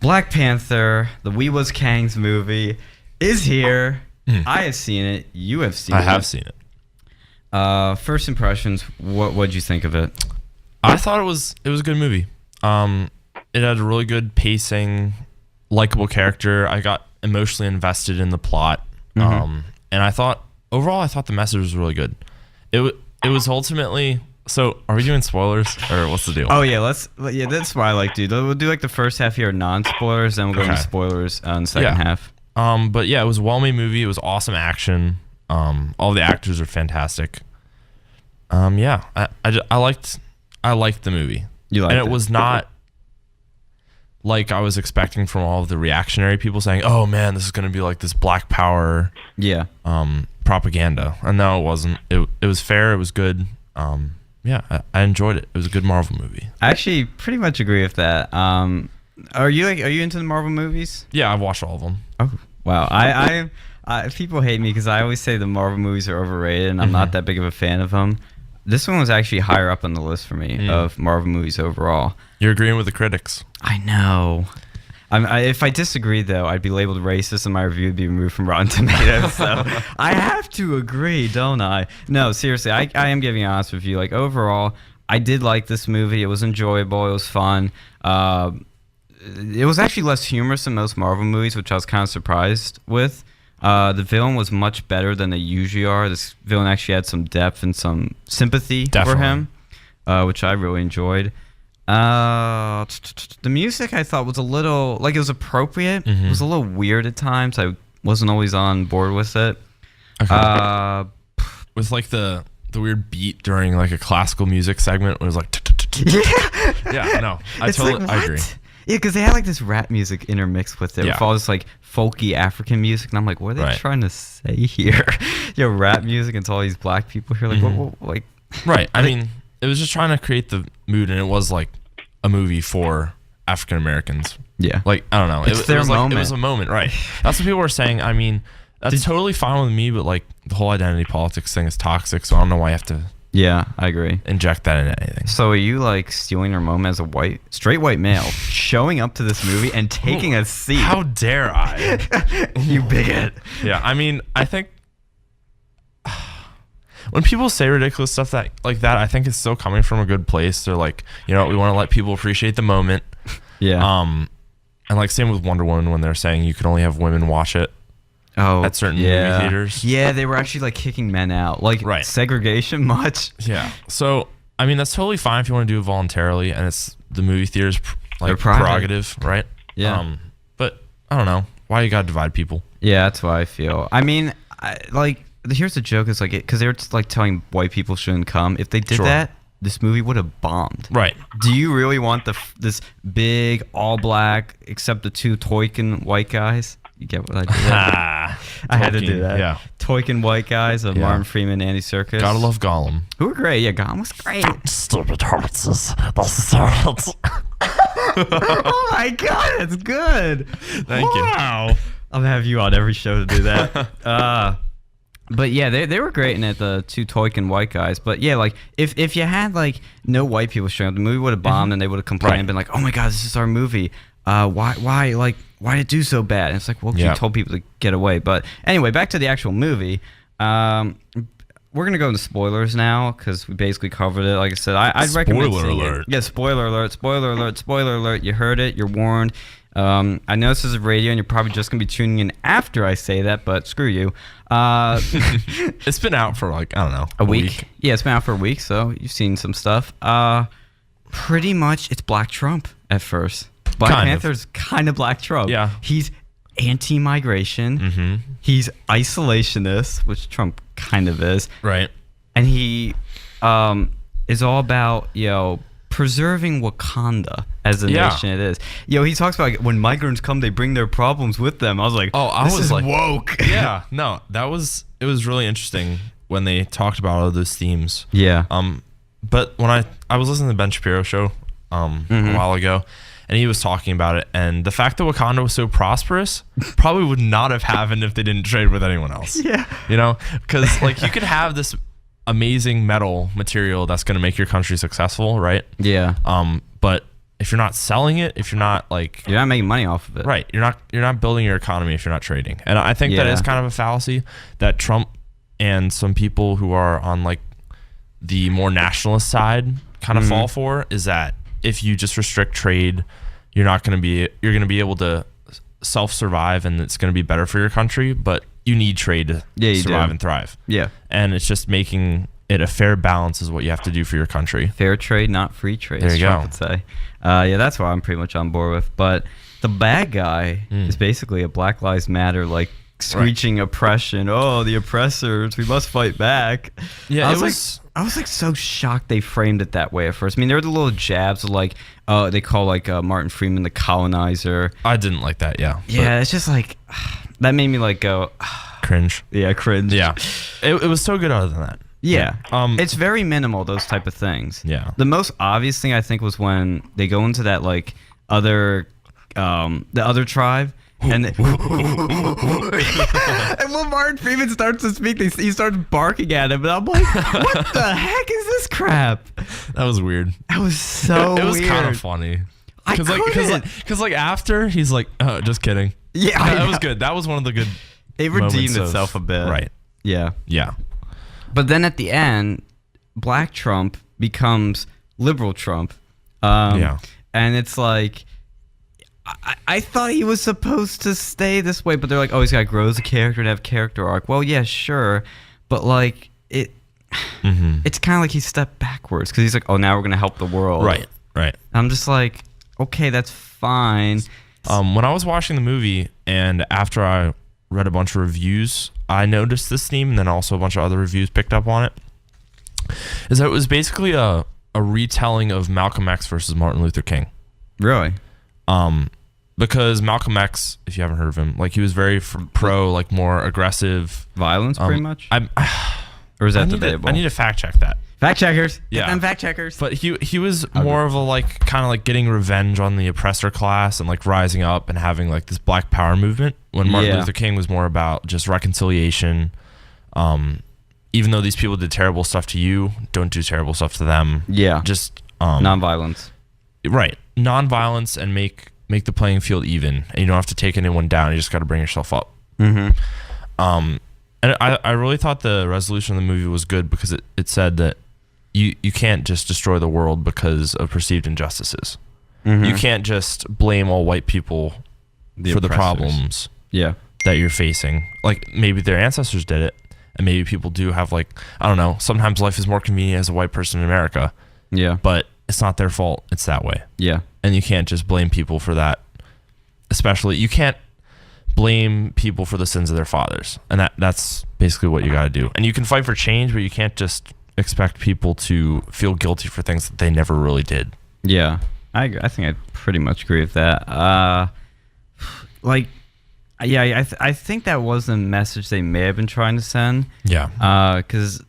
Black Panther, the We Wuz Kangz movie, is here. I have seen it. You have seen it. I have seen it. First impressions, what'd you think of it? I thought it was a good movie. It had a really good pacing, likable character. I got emotionally invested in the plot. And I thought the message was really good. It was ultimately. So, are we doing spoilers or what's the deal? Oh yeah, that's what I like to do. We'll do like the first half here non-spoilers, then we'll go into spoilers on the second half. But yeah, it was a well-made movie. It was awesome action. All the actors are fantastic. Yeah, I liked the movie. You liked it? And it was not like I was expecting from all of the reactionary people saying, "Oh man, this is going to be like this Black Power." Yeah. Propaganda. And no, it wasn't. It was fair. It was good. Yeah, I enjoyed it. It was a good Marvel movie. I actually pretty much agree with that. Are you into the Marvel movies? Yeah, I've watched all of them. Oh wow, I people hate me because I always say the Marvel movies are overrated, and I'm not that big of a fan of them. This one was actually higher up on the list for me of Marvel movies overall. You're agreeing with the critics. I know. If I disagree, though, I'd be labeled racist and my review would be removed from Rotten Tomatoes. So I have to agree, don't I? No, seriously, I am giving an honest review. Like, overall, I did like this movie. It was enjoyable. It was fun. It was actually less humorous than most Marvel movies, which I was kind of surprised with. The villain was much better than they usually are. This villain actually had some depth and some sympathy for him, which I really enjoyed. The music I thought was a little it was appropriate. It was a little weird at times. I wasn't always on board with it. Okay. With like the weird beat during like a classical music segment, it was like yeah, no, I agree. Yeah, because they had like this rap music intermixed with it, with all this like folky African music, and I'm like, what are they trying to say here? Rap music and it's all these black people here, like what right. I mean, it was just trying to create the mood, and it was like a movie for African Americans. Yeah. Like, I don't know. It's their moment. It was a moment, right. That's what people were saying. I mean, that's totally fine with me, but like the whole identity politics thing is toxic, so I don't know why you have to I agree. Inject that into anything. So are you like stealing your moment as a straight white male, showing up to this movie and taking a seat? How dare I? You bigot. Yeah, I mean, I think when people say ridiculous stuff like that, I think it's still coming from a good place. They're like, we want to let people appreciate the moment. Yeah. And like same with Wonder Woman when they're saying you can only have women watch it. Oh, at certain movie theaters. Yeah, they were actually like kicking men out. Like segregation much. Yeah. So I mean that's totally fine if you want to do it voluntarily, and it's the movie theater's like prerogative, right? Yeah. But I don't know why you gotta divide people. Yeah, that's what I feel. I mean, here's the joke: is like because they were like telling white people shouldn't come. If they did that, this movie would have bombed. Right. Do you really want this big all black except the two Toykin white guys? You get what I did? I had to do that. Yeah. Toykin white guys of Martin Freeman, Andy Serkis. Gotta love Gollum. Who were great. Yeah, Gollum was great. Stupid horses. Oh my God, it's good. Thank you. Wow. I'm gonna have you on every show to do that. But yeah, they were great in it, the two Toykin white guys. But yeah, like if you had like no white people showing up, the movie would have bombed and they would have complained and been like, oh my God, this is our movie. Why did it do so bad? And it's like, well, you told people to get away. But anyway, back to the actual movie. We're gonna go into spoilers now because we basically covered it. Like I said, I'd recommend seeing it. Yeah, spoiler alert, spoiler alert, spoiler alert. You heard it. You're warned. I know this is a radio, and you're probably just gonna be tuning in after I say that, but screw you. It's been out for like I don't know a week. Yeah, it's been out for a week, so you've seen some stuff. Pretty much, it's Black Trump at first. Black Panther's kind of Black Trump. Yeah. He's anti-migration. He's isolationist, which Trump kind of is. Right. And he is all about, preserving Wakanda as a nation it is. He talks about like, when migrants come, they bring their problems with them. I was like, this is like woke. Yeah. No, it was really interesting when they talked about all those themes. Yeah. But when I was listening to the Ben Shapiro show a while ago, and he was talking about it, and the fact that Wakanda was so prosperous probably would not have happened if they didn't trade with anyone else. Yeah. Because like you could have this amazing metal material that's going to make your country successful, right? Yeah. But if you're not selling it, if you're not like You're not making money off of it. right, you're not building your economy if you're not trading. And I think that is kind of a fallacy that Trump and some people who are on like the more nationalist side kind of fall for, is that if you just restrict trade, you're going to be able to self-survive, and it's going to be better for your country, but you need trade to survive and thrive. Yeah. And it's just making it a fair balance is what you have to do for your country. Fair trade, not free trade. There you Trump go. would say. Yeah, that's what I'm pretty much on board with. But the bad guy is basically a Black Lives Matter, like, screeching oppression. Oh, the oppressors, we must fight back. Yeah, I was like so shocked they framed it that way at first. I mean, there were the little jabs of like, they call like Martin Freeman the colonizer. I didn't like that. Yeah. Yeah, it's just like that made me like go Cringe. Yeah, cringe. Yeah. It was so good other than that. Yeah. It's very minimal, those type of things. Yeah. The most obvious thing I think was when they go into that like other the other tribe. And and when Martin Freeman starts to speak, he starts barking at him, and I'm like, "What the heck is this crap?" That was weird. That was so weird. It was kind of funny. Because like after he's like, "Oh, just kidding." Yeah, that was good. That was one of the good. It redeemed itself a bit, right? Yeah, yeah. But then at the end, Black Trump becomes liberal Trump. And it's like, I thought he was supposed to stay this way, but they're like, oh, he's got to grow as a character and have character arc. Well, yeah, sure. But like, it's kind of like he stepped backwards because he's like, oh, now we're going to help the world. Right. I'm just like, okay, that's fine. When I was watching the movie and after I read a bunch of reviews, I noticed this theme, and then also a bunch of other reviews picked up on it, is that it was basically a retelling of Malcolm X versus Martin Luther King. Really? Because Malcolm X, if you haven't heard of him, like he was very pro, like more aggressive violence, pretty much. Or is that debatable? I need to fact check that. Fact checkers, yeah, get them fact checkers. But he was more of a like kind of like getting revenge on the oppressor class and like rising up and having like this Black Power movement. When Martin Luther King was more about just reconciliation. Even though these people did terrible stuff to you, don't do terrible stuff to them. Yeah, just nonviolence. Right, nonviolence, and make the playing field even, and you don't have to take anyone down. You just got to bring yourself up. Mm-hmm. And I really thought the resolution of the movie was good because it said that you can't just destroy the world because of perceived injustices. Mm-hmm. You can't just blame all white people for the problems that you're facing. Like maybe their ancestors did it, and maybe people do have like, I don't know, sometimes life is more convenient as a white person in America. Yeah. But it's not their fault. It's that way. Yeah. And you can't just blame people for that. Especially, you can't blame people for the sins of their fathers. And that's basically what you got to do. And you can fight for change, but you can't just expect people to feel guilty for things that they never really did. Yeah. I think I pretty much agree with that. I think that was the message they may have been trying to send. Yeah. Because,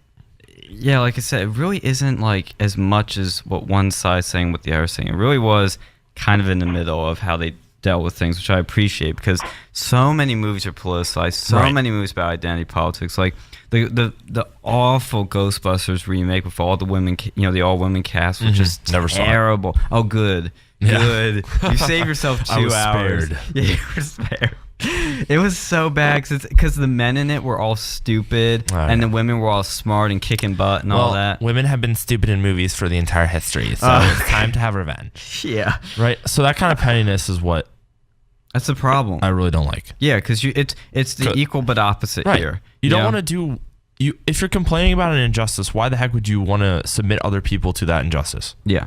like I said, it really isn't like as much as what one side's saying, what the other saying. It really was kind of in the middle of how they dealt with things, which I appreciate because so many movies are politicized. So many movies about identity politics, like the awful Ghostbusters remake with all the women, the all women cast, was just never terrible. Saw it. Oh, good. You saved yourself 2 hours. Spared. Yeah, you were spared. It was so bad because the men in it were all stupid and the women were all smart and kicking butt and all that. Women have been stupid in movies for the entire history, so it's time to have revenge. Yeah. Right. So that kind of pettiness is what that's the problem. I really don't like. Yeah, because it's the equal but opposite here. You don't want to do if you're complaining about an injustice. Why the heck would you want to submit other people to that injustice? Yeah.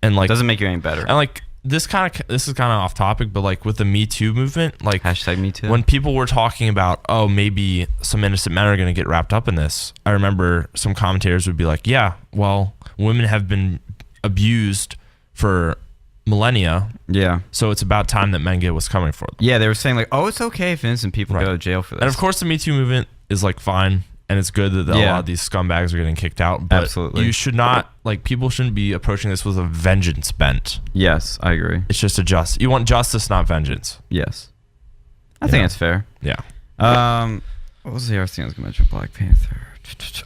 And like doesn't make you any better. And like this is kind of off topic, but like with the Me Too movement, like #MeToo. When people were talking about, oh, maybe some innocent men are going to get wrapped up in this, I remember some commentators would be like, yeah, well, women have been abused for millennia. Yeah. So it's about time that men get what's coming for them. Yeah, they were saying like, oh, it's okay if innocent people go to jail for this. And of course, the Me Too movement is like fine. And it's good that a lot of these scumbags are getting kicked out. But absolutely. You should not, people shouldn't be approaching this with a vengeance bent. Yes, I agree. It's just you want justice, not vengeance. Yes. I think that's fair. Yeah. What was the other thing I was going to mention? Black Panther.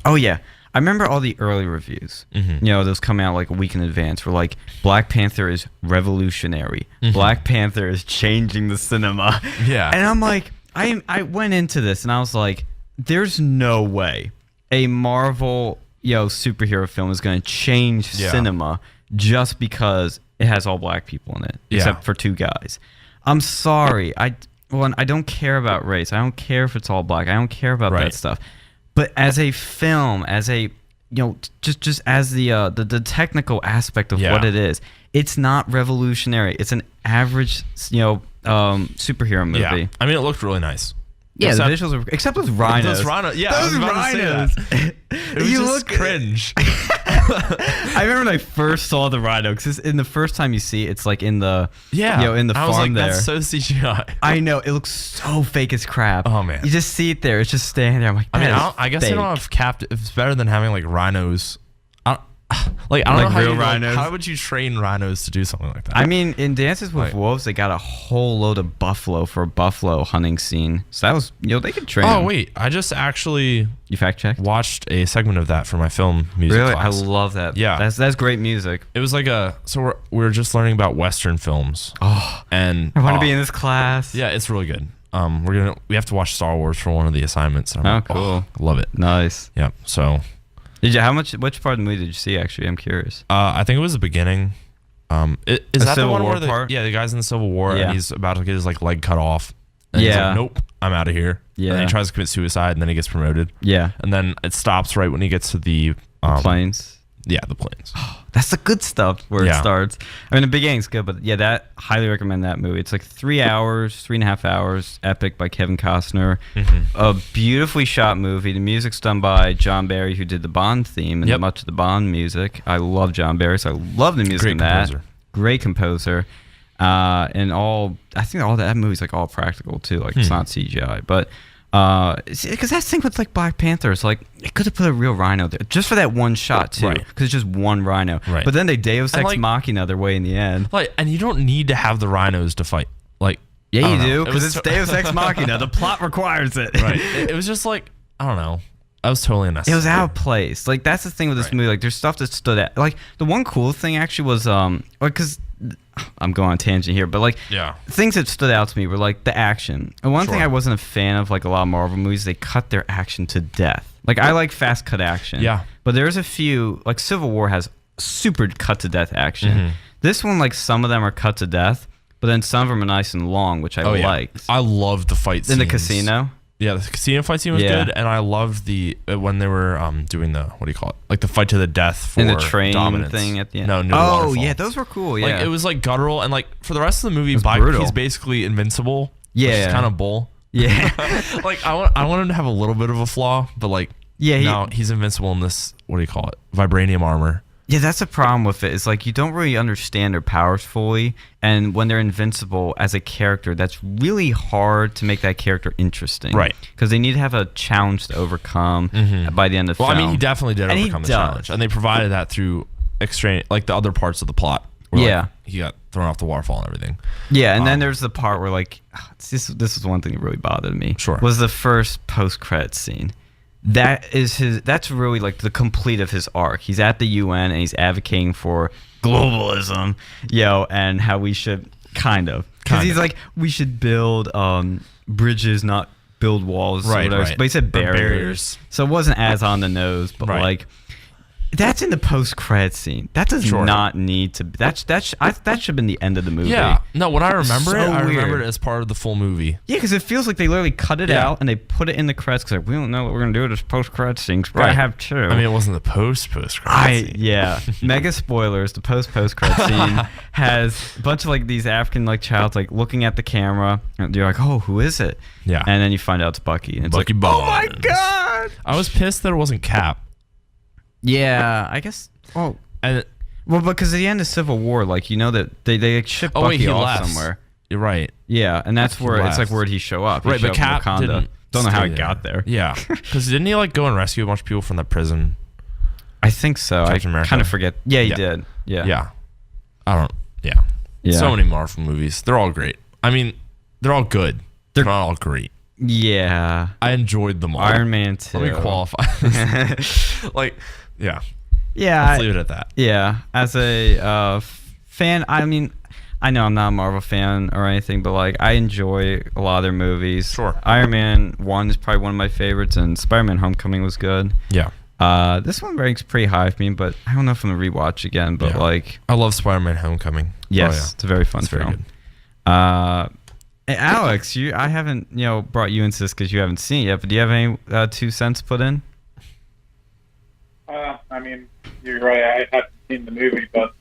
Oh, yeah. I remember all the early reviews. Those come out like a week in advance. Were like, Black Panther is revolutionary. Black Panther is changing the cinema. Yeah. And I'm like, I went into this and I was like, there's no way a Marvel superhero film is going to change cinema just because it has all black people in it, except for 2 guys. I'm sorry. I don't care about race. I don't care if it's all black. I don't care about that stuff. But as a film, as a just as the technical aspect of what it is, it's not revolutionary. It's an average superhero movie. Yeah. I mean, it looked really nice. Yeah, the visuals are, except with rhinos. Those rhinos. Yeah, those rhinos. It was just cringe. I remember when I first saw the rhino, because in the first time you see it, it's like in the in the farm. I was like, there. That's so CGI. I know, it looks so fake as crap. Oh man, you just see it there. It's just standing there. I'm like, I guess I don't have captive. It's better than having like rhinos. I don't know how real rhinos. How would you train rhinos to do something like that? I mean, in Dances with Wolves, they got a whole load of buffalo for a buffalo hunting scene. So that was, they could train. Oh wait, I just actually fact checked watched a segment of that for my film music class. I love that. Yeah, that's great music. It was like we're just learning about Western films. Oh, and I want to be in this class. Yeah, it's really good. We have to watch Star Wars for one of the assignments. Cool. Love it. Nice. Yeah. So. Which part of the movie did you see, actually? I'm curious. I think it was the beginning. Is that the one where the guy's in the Civil War and he's about to get his leg cut off? And he's like, nope, I'm out of here. Yeah. And then he tries to commit suicide and then he gets promoted. Yeah. And then it stops right when he gets to the planes. Yeah, the planes. That's the good stuff where it starts. I mean, the beginning's good, but that highly recommend that movie. It's like 3.5 hours, epic by Kevin Costner. A beautifully shot movie. The music's done by John Barry, who did the Bond theme and much of the Bond music. I love John Barry, so I love the music in that. Great composer. And I think all that movie's like all practical too. Like it's not CGI, but. Because that's the thing with like Black Panther, it's like it could have put a real rhino there just for that one shot too, because it's just one rhino. Right. But then they Deus Ex Machina their way in the end. And you don't need to have the rhinos to fight. Yeah, you do, because it's Deus Ex Machina. The plot requires it. Right. It was just like, I don't know. I was totally unnecessary. It was out of place. Like that's the thing with this movie. Like there's stuff that stood out. Like the one cool thing actually was because. I'm going on a tangent here, but things that stood out to me were like the action. And one thing I wasn't a fan of, like a lot of Marvel movies, they cut their action to death. Like I like fast cut action. Yeah. But there's a few, like Civil War has super cut to death action. This one, like some of them are cut to death, but then some of them are nice and long, which I liked. I loved the fight scenes. In the casino? Yeah, the casino fight scene was good, and I loved the when they were doing the, what do you call it, like the fight to the death for the train dominance thing at the end. No, near the waterfall. Yeah, those were cool. Yeah, like, it was like guttural, and like for the rest of the movie, he's basically invincible. Yeah, which is kind of bull. Yeah, like I want him to have a little bit of a flaw, but like he's invincible in this, what do you call it, vibranium armor. Yeah, that's the problem with it. It's like you don't really understand their powers fully, and when they're invincible as a character, that's really hard to make that character interesting. Right. Because they need to have a challenge to overcome by the end of the film. Well, I mean, he definitely did overcome the challenge, and they provided that through like the other parts of the plot. Where, he got thrown off the waterfall and everything. Yeah, and then there's the part where like this was one thing that really bothered me. Sure. Was the first post-credit scene. That's really like the complete of his arc. He's at the UN and he's advocating for globalism, and how we should because he's like, we should build bridges, not build walls. Right. But he said barriers. So it wasn't as on the nose, but like that's in the post-credit scene. That does not need to. That should have been the end of the movie. Yeah. No, when I remember I remember it as part of the full movie. Yeah, because it feels like they literally cut it out and they put it in the credits because like, we don't know what we're gonna do with this post-credit scene. We gotta have two. I mean, it wasn't the post-credit scene. Yeah. Mega spoilers. The post-credit scene has a bunch of like these African like childs like looking at the camera. And you're like, oh, who is it? Yeah. And then you find out it's Bucky. And it's Bucky like, Barnes. Oh my god! I was pissed that it wasn't Cap. Yeah, I guess. Well, because at the end of Civil War, like that they ship Bucky off somewhere. You're right. Yeah, and that's where it's like, where'd he show up? Right, but Cap don't know how he got there. Yeah, because didn't he like go and rescue a bunch of people from the prison? I think so. Captain America. Kind of forget. Yeah, he did. Yeah. Yeah. I don't. Yeah. So many Marvel movies. They're all great. I mean, they're all good. They're not all great. Yeah. I enjoyed them all. Iron Man 2. Let me qualify this. Like, yeah. Yeah. Let's leave it at that. Yeah. As a fan, I mean, I know I'm not a Marvel fan or anything, but like I enjoy a lot of their movies. Sure. Iron Man 1 is probably one of my favorites, and Spider-Man Homecoming was good. Yeah. This one ranks pretty high for me, but I don't know if I'm gonna rewatch again. But like, I love Spider-Man Homecoming. Yes, it's a very fun film. Very good. Hey, Alex, I haven't brought you into this because you haven't seen it yet. But do you have any 2 cents put in? I mean, you're right. I haven't seen the movie, but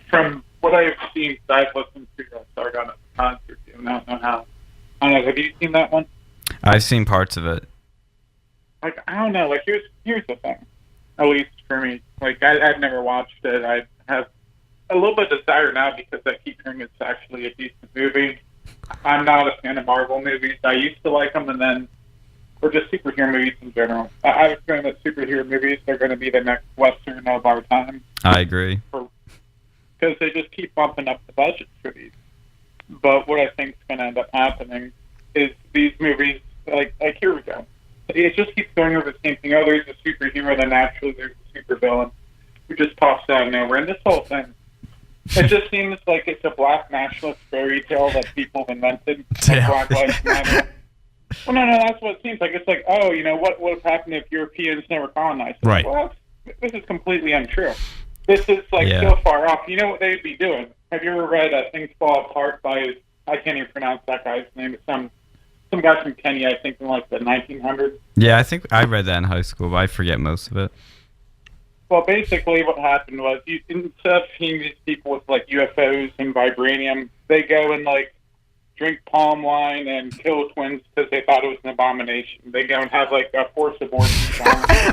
from what I've seen, I've listened to Sargon at the concert. I don't know how. I don't know. Have you seen that one? I've seen parts of it. Like, I don't know. Like, here's the thing. At least for me, like I've never watched it. I have a little bit of desire now because I keep hearing it's actually a decent movie. I'm not a fan of Marvel movies. I used to like them, and then, or just superhero movies in general. I was feeling that superhero movies are going to be the next Western of our time. I agree. Because they just keep bumping up the budget for these. But what I think is going to end up happening is these movies, like here we go. It just keeps going over the same thing. Oh, there's a superhero, then naturally there's a supervillain who just pops out of nowhere. And this whole thing, it just seems like it's a black nationalist fairy tale that people have invented. Like Black Lives Matter. Well, no, that's what it seems like. It's like, oh, what would have happened if Europeans never colonized? Right. Well, this is completely untrue. This is so far off. You know what they'd be doing? Have you ever read Things Fall Apart by, I can't even pronounce that guy's name, it's some guy from Kenya, I think in like the 1900s. Yeah, I think I read that in high school, but I forget most of it. Well, basically what happened was, instead of seeing these people with like UFOs and vibranium, they go and like drink palm wine and kill twins because they thought it was an abomination. They go and have like a forced abortion.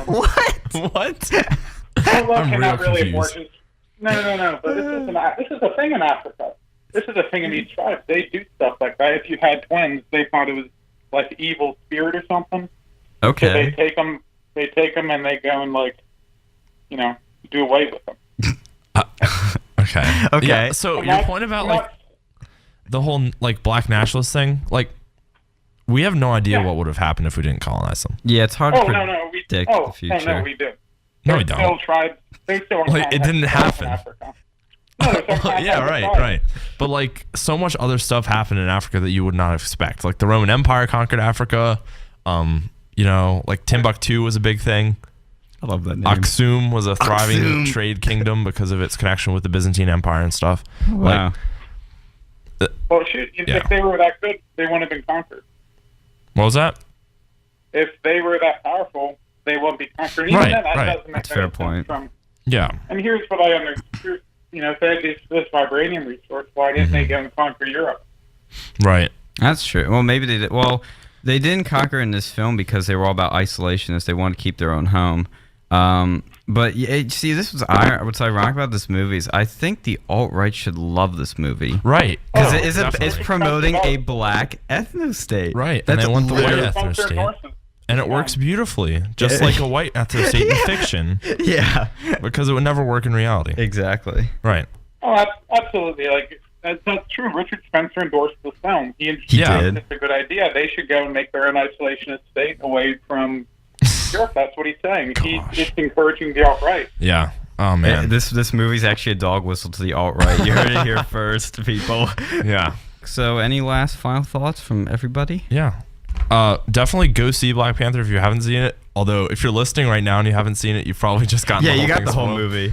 What? Oh, look, I'm not real really confused. abortions. No. But this is a thing in Africa. This is a thing in these tribes. They do stuff like that. If you had twins, they thought it was like evil spirit or something. Okay. So they take them and they go and like, do away with them. Okay. Okay. Yeah, so your point about like the whole like black nationalist thing, like we have no idea what would have happened if we didn't colonize them. Yeah, it's hard to predict no, the future. No, we do. No, we don't. Still tribes. They still Like, it didn't happen. Yeah, right. But like so much other stuff happened in Africa that you would not expect. Like the Roman Empire conquered Africa. Like Timbuktu was a big thing. I love that name. Aksum was a thriving trade kingdom because of its connection with the Byzantine Empire and stuff. Wow. Well, shoot, if they were that good, they wouldn't have been conquered. What was that? If they were that powerful, they wouldn't be conquered. Even then, that doesn't make That's a fair point. Yeah. And here's what I understand. If they had this vibranium resource, why didn't they go and conquer Europe? Right. That's true. Well, maybe they did. Well, they didn't conquer in this film because they were all about isolationists. They wanted to keep their own home. But see, this was what's ironic about this movie is I think the alt-right should love this movie. Right. Because it's promoting a black ethno state. Right. And they want the white ethno Sponsor state. horses. And it works beautifully, just like a white ethno state in fiction. Yeah. Because it would never work in reality. Exactly. Right. Oh, absolutely. Like that's true. Richard Spencer endorsed the film. He did. It's a good idea. They should go and make their own isolationist state away from Europe. That's what he's saying. He's encouraging the alt-right. Yeah. Oh man. This movie's actually a dog whistle to the alt-right. You heard it here first, people. Yeah. So, any last final thoughts from everybody? Yeah. Definitely go see Black Panther if you haven't seen it. Although, if you're listening right now and you haven't seen it, you've probably just gotten the whole you got thing the whole spoiled. movie.